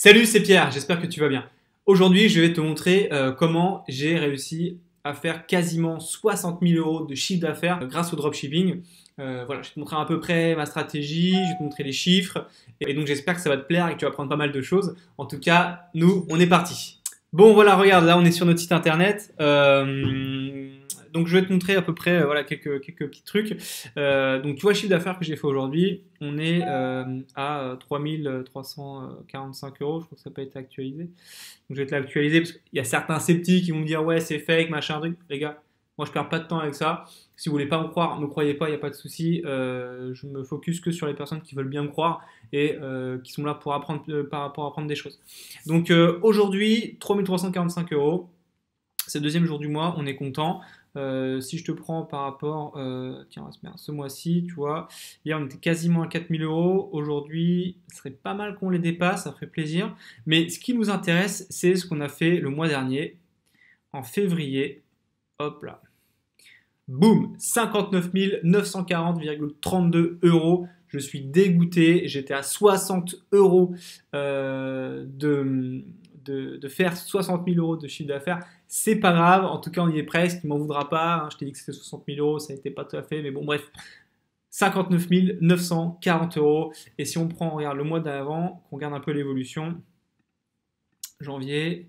Salut, c'est Pierre, j'espère que tu vas bien. Aujourd'hui, je vais te montrer comment j'ai réussi à faire quasiment 60 000 euros de chiffre d'affaires grâce au dropshipping. Voilà, je vais te montrer à peu près ma stratégie, je vais te montrer les chiffres, et donc j'espère que ça va te plaire et que tu vas apprendre pas mal de choses. En tout cas, nous, on est parti. Bon, voilà, regarde, là, on est sur notre site internet. Donc, je vais te montrer à peu près voilà, quelques petits trucs. Donc, tu vois le chiffre d'affaires que j'ai fait aujourd'hui. On est à 3 345 euros. Je crois que ça n'a pas été actualisé. Donc, je vais te l'actualiser parce qu'il y a certains sceptiques qui vont me dire ouais, c'est fake, machin, truc. Les gars, moi, je perds pas de temps avec ça. Si vous voulez pas me croire, ne me croyez pas, il n'y a pas de souci. Je me focus que sur les personnes qui veulent bien me croire et qui sont là pour apprendre, pour apprendre des choses. Donc aujourd'hui, 3 345 euros. C'est le deuxième jour du mois, on est content. Si je te prends par rapport, tiens, on va se mettre ce mois-ci, tu vois, hier on était quasiment à 4 000 euros. Aujourd'hui, ce serait pas mal qu'on les dépasse, ça ferait plaisir. Mais ce qui nous intéresse, c'est ce qu'on a fait le mois dernier, en février. Hop là. Boum, 59 940,32 euros. Je suis dégoûté. J'étais à 60 euros de faire 60 000 euros de chiffre d'affaires. C'est pas grave. En tout cas, on y est presque. Tu m'en voudras pas. Hein. Je t'ai dit que c'était 60 000 euros. Ça n'était pas tout à fait. Mais bon, bref. 59 940 euros. Et si on prend, regarde, le mois d'avant, qu'on regarde un peu l'évolution, janvier,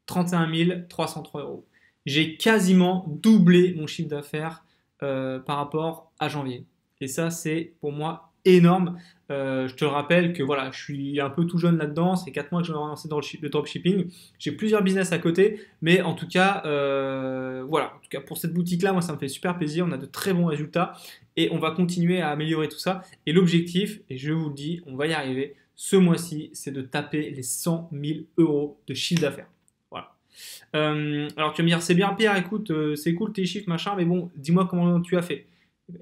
31 303 euros. J'ai quasiment doublé mon chiffre d'affaires par rapport à janvier. Et ça, c'est pour moi énorme. Je te rappelle que voilà, je suis un peu tout jeune là-dedans. C'est 4 mois que je vais lancer dans le dropshipping. J'ai plusieurs business à côté. Mais en tout cas, voilà. En tout cas, pour cette boutique-là, moi, ça me fait super plaisir. On a de très bons résultats. Et on va continuer à améliorer tout ça. Et l'objectif, et je vous le dis, on va y arriver. Ce mois-ci, c'est de taper les 100 000 euros de chiffre d'affaires. Voilà. Alors tu vas me dire, c'est bien Pierre, écoute, c'est cool tes chiffres, machin, mais bon, dis-moi comment tu as fait.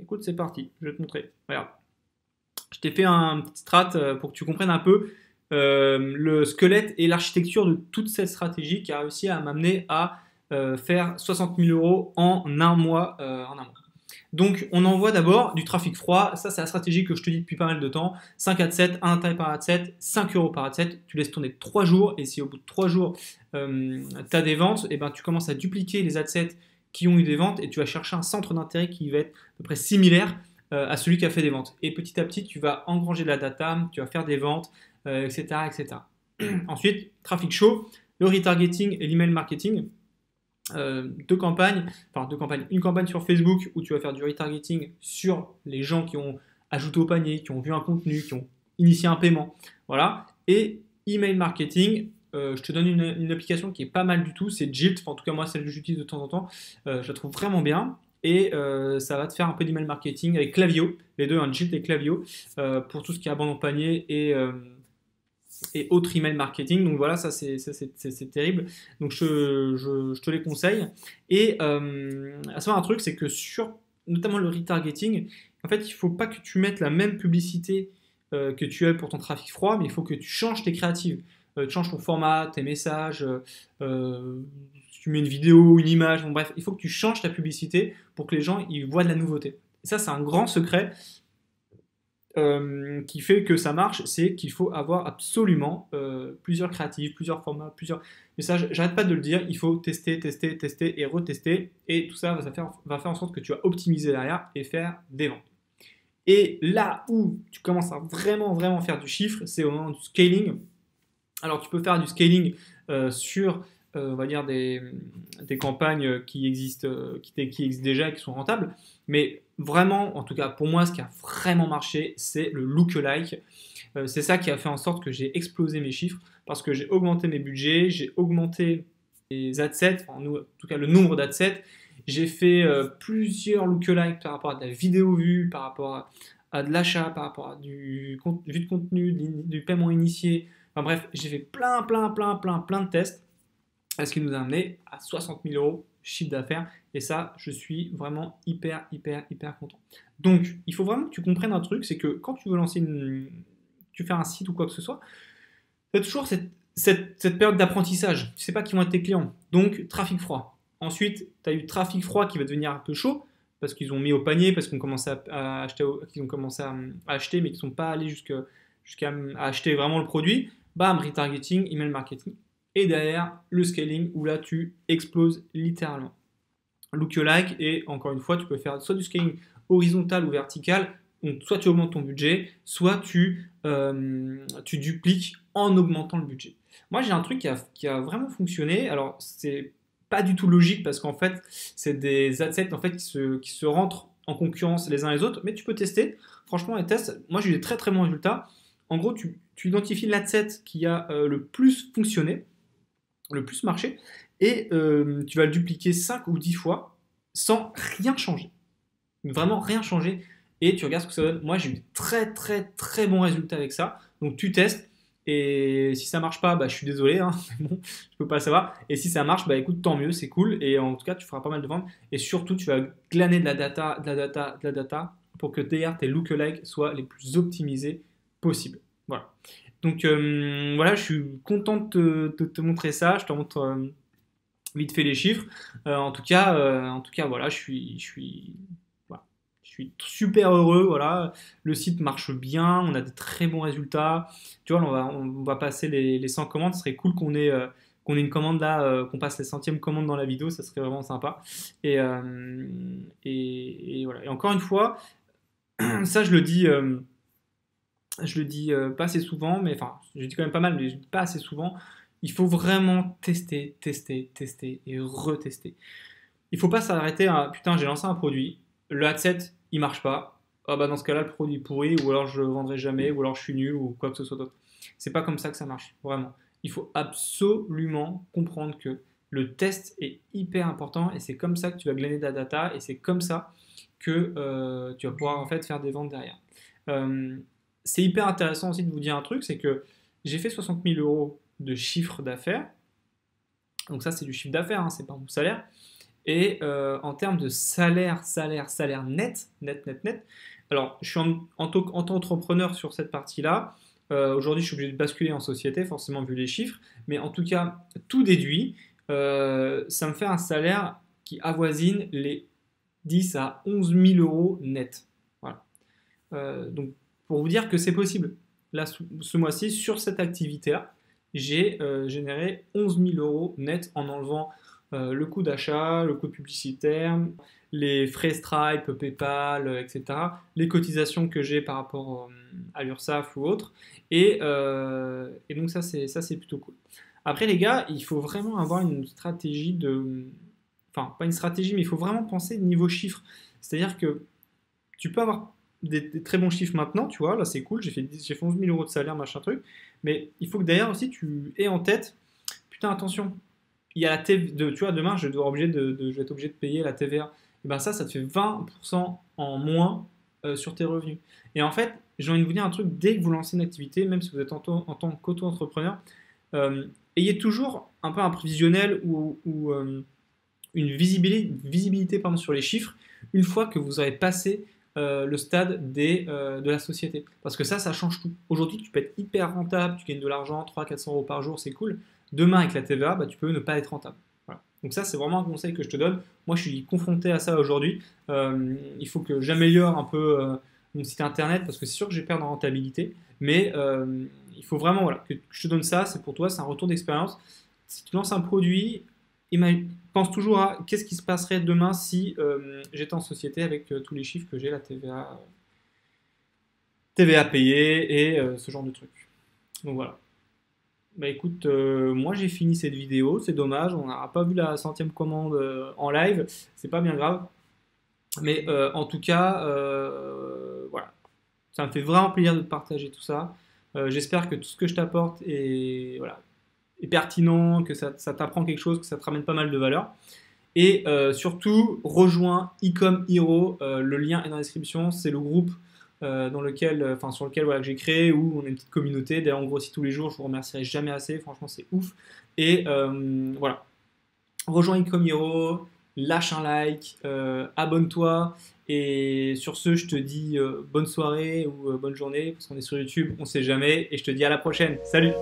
Écoute, c'est parti, je vais te montrer. Regarde. Je t'ai fait un petit strat pour que tu comprennes un peu le squelette et l'architecture de toute cette stratégie qui a réussi à m'amener à faire 60 000 euros en un mois. Donc, on envoie d'abord du trafic froid. Ça, c'est la stratégie que je te dis depuis pas mal de temps. 5 ad 7, 1 taille par ad 7, 5 euros par ad 7. Tu laisses tourner 3 jours. Et si au bout de 3 jours, tu as des ventes, et ben, tu commences à dupliquer les ad 7 qui ont eu des ventes et tu vas chercher un centre d'intérêt qui va être à peu près similaire à celui qui a fait des ventes. Et petit à petit, tu vas engranger de la data, tu vas faire des ventes, etc., etc. Ensuite, trafic chaud, le retargeting et l'email marketing. Deux campagnes, une campagne sur Facebook où tu vas faire du retargeting sur les gens qui ont ajouté au panier, qui ont vu un contenu, qui ont initié un paiement, voilà, et email marketing. Je te donne une application qui est pas mal du tout, c'est Jilt, enfin, en tout cas moi celle que j'utilise de temps en temps, je la trouve vraiment bien. Et ça va te faire un peu d'email marketing avec Klaviyo, les deux, Jilt et Klaviyo, pour tout ce qui est abandon panier et autres email marketing. Donc voilà, ça c'est terrible. Donc je te les conseille. Et à savoir un truc, c'est que sur notamment le retargeting, en fait, il ne faut pas que tu mettes la même publicité que tu as pour ton trafic froid, mais il faut que tu changes tes créatives. Tu changes ton format, tes messages, si tu mets une vidéo, une image, bon, bref, il faut que tu changes ta publicité pour que les gens ils voient de la nouveauté. Et ça, c'est un grand secret qui fait que ça marche, c'est qu'il faut avoir absolument plusieurs créatives, plusieurs formats, plusieurs messages. J'arrête pas de le dire, il faut tester, tester, tester et retester. Et tout ça va faire en sorte que tu vas optimiser derrière et faire des ventes. Et là où tu commences à vraiment faire du chiffre, c'est au moment du scaling. Alors tu peux faire du scaling sur on va dire des campagnes qui existent déjà et qui sont rentables, mais vraiment, en tout cas pour moi, ce qui a vraiment marché, c'est le lookalike. C'est ça qui a fait en sorte que j'ai explosé mes chiffres parce que j'ai augmenté mes budgets, j'ai augmenté les adsets, en tout cas le nombre d'adsets. J'ai fait plusieurs lookalikes par rapport à de la vidéo vue, par rapport à de l'achat, par rapport à du vue de contenu, du paiement initié. Enfin bref, j'ai fait plein de tests, ce qui nous a amené à 60 000 euros chiffre d'affaires. Et ça, je suis vraiment hyper content. Donc, il faut vraiment que tu comprennes un truc, c'est que quand tu veux lancer tu fais un site ou quoi que ce soit, tu as toujours cette période d'apprentissage. Tu ne sais pas qui vont être tes clients. Donc, trafic froid. Ensuite, tu as eu trafic froid qui va devenir un peu chaud parce qu'ils ont mis au panier, parce qu'ils ont commencé à acheter, mais qu'ils ne sont pas allés jusqu'à acheter vraiment le produit. bam, retargeting, email marketing. Et derrière, le scaling où là, tu exploses littéralement. Lookalike, et encore une fois, tu peux faire soit du scaling horizontal ou vertical. Donc, soit tu augmentes ton budget, soit tu dupliques en augmentant le budget. Moi, j'ai un truc qui a vraiment fonctionné. Alors, c'est pas du tout logique parce qu'en fait, c'est des adsets en fait, qui se rentrent en concurrence les uns les autres, mais tu peux tester. Franchement, les tests, moi j'ai eu des très très bons résultats. En gros, tu identifies l'adset qui a le plus fonctionné, le plus marché, et tu vas le dupliquer 5 ou 10 fois sans rien changer. Vraiment rien changer. Et tu regardes ce que ça donne. Moi, j'ai eu très très très bons résultats avec ça. Donc tu testes. Et si ça marche pas, bah, je suis désolé, hein, mais bon, je peux pas le savoir. Et si ça marche, bah écoute, tant mieux, c'est cool. Et en tout cas, tu feras pas mal de ventes. Et surtout, tu vas glaner de la data, pour que derrière tes lookalikes soient les plus optimisés possibles. Voilà. Donc voilà, je suis content de te montrer ça. Je te montre vite fait les chiffres. En tout cas, voilà, voilà, je suis super heureux. Voilà, le site marche bien, on a des très bons résultats. Tu vois, on va passer les 100 commandes. Ce serait cool qu'on ait une commande là, qu'on passe les centièmes commandes dans la vidéo. Ça serait vraiment sympa. Et voilà. Et encore une fois, ça je le dis pas assez souvent, mais enfin, je le dis quand même pas mal, mais je le dis pas assez souvent. Il faut vraiment tester, tester, tester et retester. Il faut pas s'arrêter à putain, j'ai lancé un produit, le adset il marche pas. Ah bah dans ce cas-là, le produit est pourri, ou alors je le vendrai jamais, ou alors je suis nul, ou quoi que ce soit d'autre. C'est pas comme ça que ça marche, vraiment. Il faut absolument comprendre que le test est hyper important et c'est comme ça que tu vas glaner de la data et c'est comme ça que tu vas pouvoir en fait faire des ventes derrière. Euh, c'est hyper intéressant aussi de vous dire un truc, c'est que j'ai fait 60 000 euros de chiffre d'affaires. Donc ça, c'est du chiffre d'affaires, hein, c'est pas mon salaire. Et en termes de salaire net. Alors, je suis en tant qu'entrepreneur sur cette partie-là. Aujourd'hui, je suis obligé de basculer en société, forcément vu les chiffres. Mais en tout cas, tout déduit, ça me fait un salaire qui avoisine les 10 à 11 000 euros net. Voilà. Donc, pour vous dire que c'est possible. Là, ce mois-ci, sur cette activité-là, j'ai généré 11 000 euros net en enlevant le coût d'achat, le coût publicitaire, les frais Stripe, PayPal, etc., les cotisations que j'ai par rapport à l'URSSAF ou autre. Et donc ça, c'est plutôt cool. Après, les gars, il faut vraiment avoir une stratégie de... Enfin, pas une stratégie, mais il faut vraiment penser niveau chiffre. C'est-à-dire que tu peux avoir des très bons chiffres maintenant, tu vois, là c'est cool, j'ai fait 11 000 euros de salaire, machin truc, mais il faut que d'ailleurs aussi tu aies en tête, putain attention, il y a la TVA, tu vois, demain je vais être obligé de payer la TVA, et ben ça te fait 20% en moins sur tes revenus. Et en fait, j'ai envie de vous dire un truc, dès que vous lancez une activité, même si vous êtes en tant qu'auto-entrepreneur, ayez toujours un peu un prévisionnel ou une visibilité pardon, sur les chiffres une fois que vous aurez passé le stade de la société. Parce que ça change tout. Aujourd'hui, tu peux être hyper rentable, tu gagnes de l'argent, 300-400 euros par jour, c'est cool. Demain, avec la TVA, bah, tu peux ne pas être rentable. Voilà. Donc ça, c'est vraiment un conseil que je te donne. Moi, je suis confronté à ça aujourd'hui. Il faut que j'améliore un peu mon site internet parce que c'est sûr que je vais perdre en rentabilité. Mais il faut vraiment voilà, que je te donne ça. C'est pour toi, c'est un retour d'expérience. Si tu lances un produit, pense toujours à qu'est-ce qui se passerait demain si j'étais en société avec tous les chiffres que j'ai, la TVA payée et ce genre de trucs. Donc voilà. Bah écoute, moi j'ai fini cette vidéo, c'est dommage, on n'a pas vu la centième commande en live, c'est pas bien grave. Mais en tout cas, voilà. Ça me fait vraiment plaisir de te partager tout ça. J'espère que tout ce que je t'apporte voilà, est pertinent, que ça t'apprend quelque chose, que ça te ramène pas mal de valeur. Et surtout, rejoins Ecom Hero, le lien est dans la description, c'est le groupe sur lequel voilà, que j'ai créé, où on a une petite communauté. D'ailleurs, on grossit tous les jours, je vous remercierai jamais assez, franchement, c'est ouf. Et voilà, rejoins Ecom Hero, lâche un like, abonne-toi. Et sur ce, je te dis bonne soirée ou bonne journée, parce qu'on est sur YouTube, on sait jamais. Et je te dis à la prochaine. Salut!